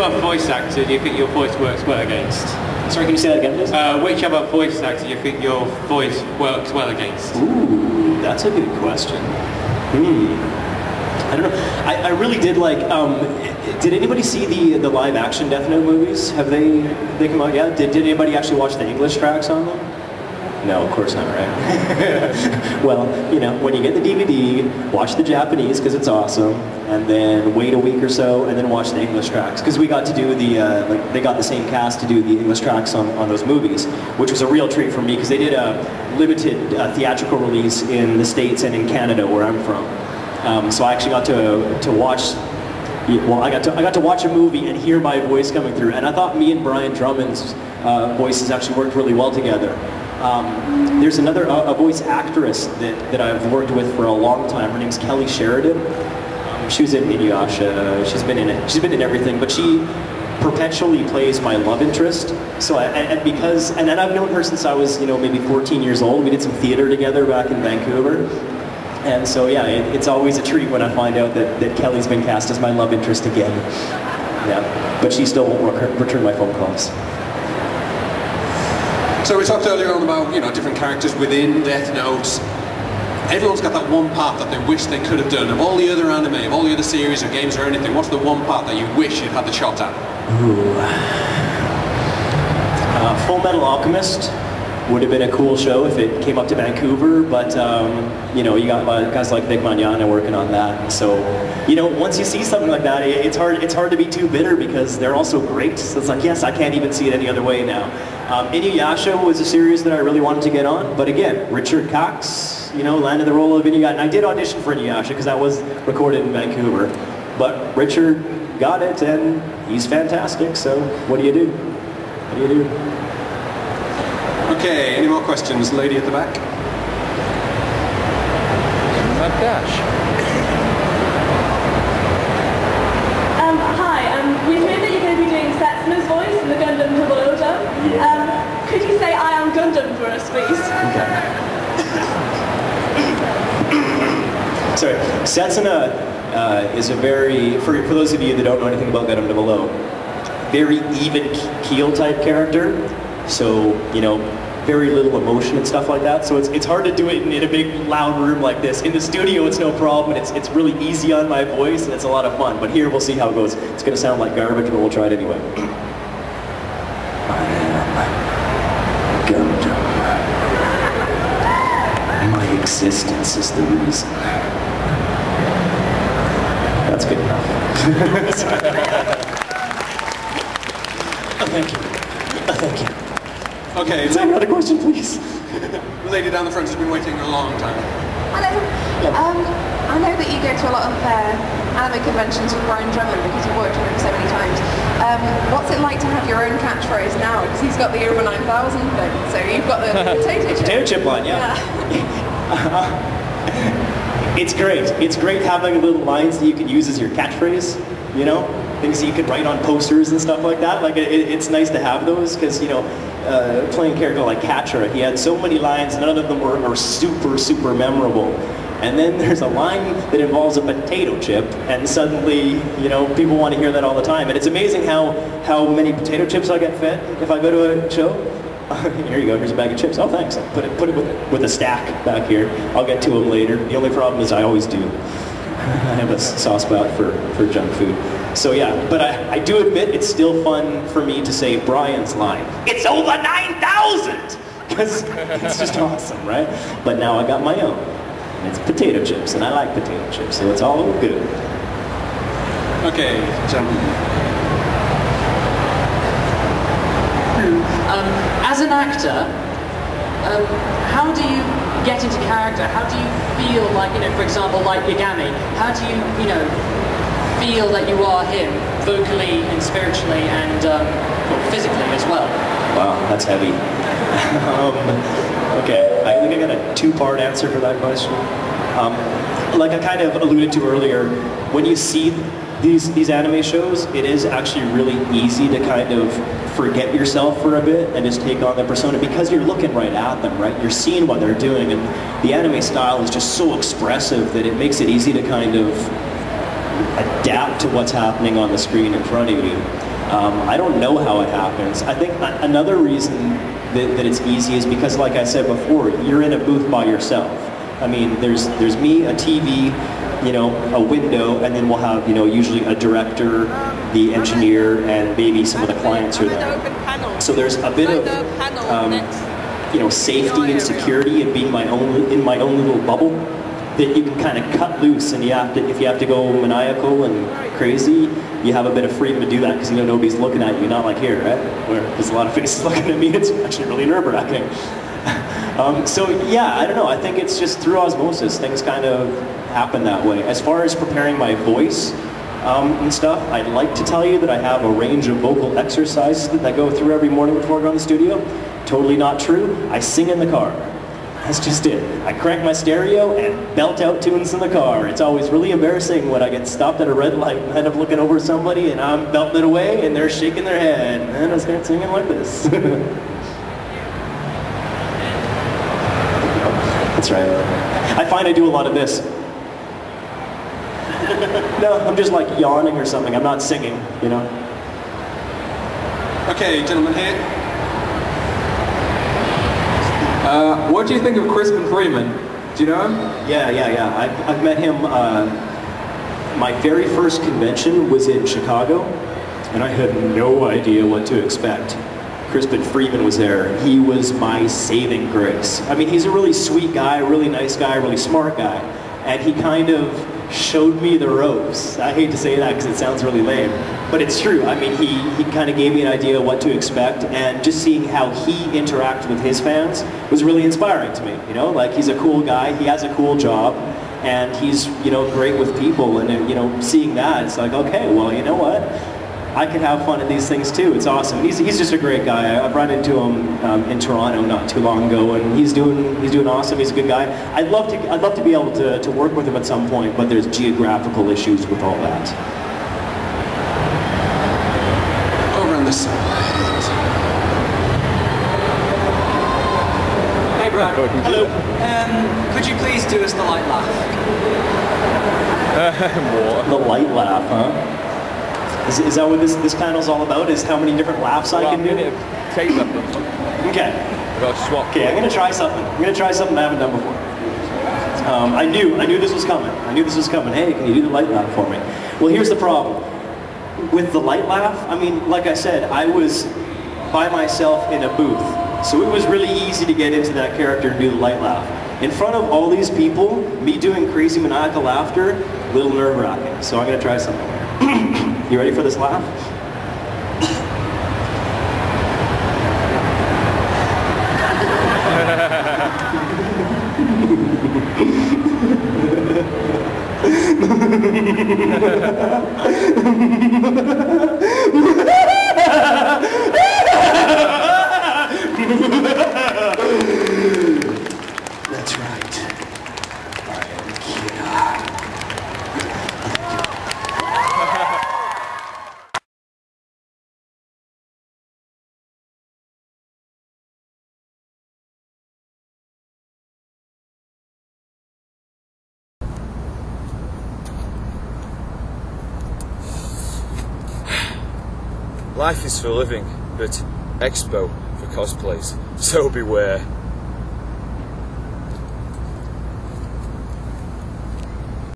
other voice actor do you think your voice works well against? Sorry, can you say that again, please? Which other voice actor do you think your voice works well against? Ooh, that's a good question. I don't know. I really did like. Did anybody see the live action Death Note movies? Have they come out yet? Did anybody actually watch the English tracks on them? No, of course not, right? Well, you know, when you get the DVD, watch the Japanese because it's awesome, and then wait a week or so, and then watch the English tracks because we got to do the they got the same cast to do the English tracks on those movies, which was a real treat for me because they did a limited theatrical release in the States and in Canada, where I'm from. So I actually got to watch. Well, I got to watch a movie and hear my voice coming through, and I thought me and Brian Drummond's voices actually worked really well together. There's another a voice actress that I've worked with for a long time. Her name's Kelly Sheridan. She was in Inuyasha. She's been in it. She's been in everything, but she perpetually plays my love interest. So and I've known her since I was maybe 14 years old. We did some theater together back in Vancouver. And so yeah, it's always a treat when I find out that Kelly's been cast as my love interest again. Yeah, but she still won't return my phone calls. So we talked earlier on about different characters within Death Note. Everyone's got that one part that they wish they could have done. Of all the other anime, of all the other series or games or anything, what's the one part that you wish you'd had the shot at? Ooh. Full Metal Alchemist would have been a cool show if it came up to Vancouver, but you got guys like Vic Mignogna working on that. So, once you see something like that, it's hard to be too bitter because they're all so great. So it's like, yes, I can't even see it any other way now. Inuyasha was a series that I really wanted to get on, but again, Richard Cox, landed the role of Inuyasha. And I did audition for Inuyasha because that was recorded in Vancouver, but Richard got it, and he's fantastic. So, what do you do? What do you do? Okay, any more questions? Lady at the back. Dash. Hi, we've heard that you're going to be doing Setsuna's voice in the Gundam Double O dub. Yeah. Could you say I am Gundam for us, please? Okay. Sorry, Setsuna is a very, for those of you that don't know anything about Gundam Double O, very even keel type character. So, very little emotion and stuff like that. So it's hard to do it in a big loud room like this. In the studio it's no problem, and it's really easy on my voice and it's a lot of fun. But here we'll see how it goes. It's gonna sound like garbage, but we'll try it anyway. I am Gundam. My existence is the reason. That's good enough. Thank you. Thank you. Okay, another question, please. The lady down the front has been waiting a long time. Hello. I know that you go to a lot of anime conventions with Brian Drummond because you've worked with him so many times. What's it like to have your own catchphrase now? Because he's got the over 9000 thing, so you've got the potato chip. Potato chip line, yeah. It's great. It's great having little lines that you can use as your catchphrase, things that you could write on posters and stuff like that. Like it's nice to have those because, playing a character like Catra, he had so many lines, none of them are super memorable. And then there's a line that involves a potato chip, and suddenly, people want to hear that all the time. And it's amazing how many potato chips I get fed if I go to a show. Here you go, here's a bag of chips. Oh, thanks. I'll put it with a stack back here. I'll get to them later. The only problem is I always do. I have a soft spot for junk food. So yeah, but I do admit it's still fun for me to say Brian's line. It's over 9,000! Because it's just awesome, right? But now I got my own. And it's potato chips, and I like potato chips, so it's all good. Okay, gentlemen. As an actor, how do you get into character? How do you feel like, for example, like Yagami, how do you, feel that you are him, vocally and spiritually and physically as well? Wow, that's heavy. Okay, I think I got a two-part answer for that question. Like I kind of alluded to earlier, when you see these anime shows, it is actually really easy to kind of forget yourself for a bit and just take on the persona because you're looking right at them, right? You're seeing what they're doing, and the anime style is just so expressive that it makes it easy to kind of adapt to what's happening on the screen in front of you. I don't know how it happens. I think another reason that it's easy is because, like I said before, you're in a booth by yourself. I mean, there's me, a TV, you know, a window, and then we'll have, you know, usually a director, the engineer, and maybe some of the clients are there. So there's a bit of, you know, safety and security in being in my own little bubble that you can kind of cut loose, and if you have to go maniacal and crazy, you have a bit of freedom to do that because you know nobody's looking at you, not like here, right? Where there's a lot of faces looking at me. It's actually really nerve-wracking. So yeah, I don't know. I think it's just through osmosis. Things kind of happen that way. As far as preparing my voice and stuff, I'd like to tell you that I have a range of vocal exercises that I go through every morning before I go in the studio. Totally not true. I sing in the car. That's just it. I crank my stereo and belt out tunes in the car. It's always really embarrassing when I get stopped at a red light and end up looking over somebody and I'm belting it away and they're shaking their head and I start singing like this. That's right. I find I do a lot of this. No, I'm just like yawning or something. I'm not singing, you know. Okay, gentlemen here. What do you think of Crispin Freeman? Do you know him? Yeah. I've met him. My very first convention was in Chicago, and I had no idea what to expect. Crispin Freeman was there. He was my saving grace. I mean, he's a really sweet guy, a really nice guy, a really smart guy, and he kind of showed me the ropes. I hate to say that because it sounds really lame, but it's true. I mean, he kind of gave me an idea of what to expect, and just seeing how he interacted with his fans was really inspiring to me. You know, like he's a cool guy, he has a cool job, and he's, you know, great with people, and you know, seeing that, it's like, okay, well, you know what? I can have fun at these things too. It's awesome. He's just a great guy. I've run into him in Toronto not too long ago, and he's doing awesome. He's a good guy. I'd love to be able to work with him at some point, but there's geographical issues with all that. Over on this side. Hey Brad. Hello. Could you please do us the light laugh? The light laugh, huh? Is that what this panel's all about? Is how many different laughs I can do? Take something. Okay. I've got to swap. Okay, I'm gonna try something. I'm gonna try something I haven't done before. I knew this was coming. I knew this was coming. Hey, can you do the light laugh for me? Well, here's the problem. With the light laugh, I mean, like I said, I was by myself in a booth, so it was really easy to get into that character and do the light laugh. In front of all these people, me doing crazy maniacal laughter, a little nerve-wracking. So I'm gonna try something here. You ready for this laugh? That's right. I am Kira. Life is for living, but Expo for cosplays, so beware.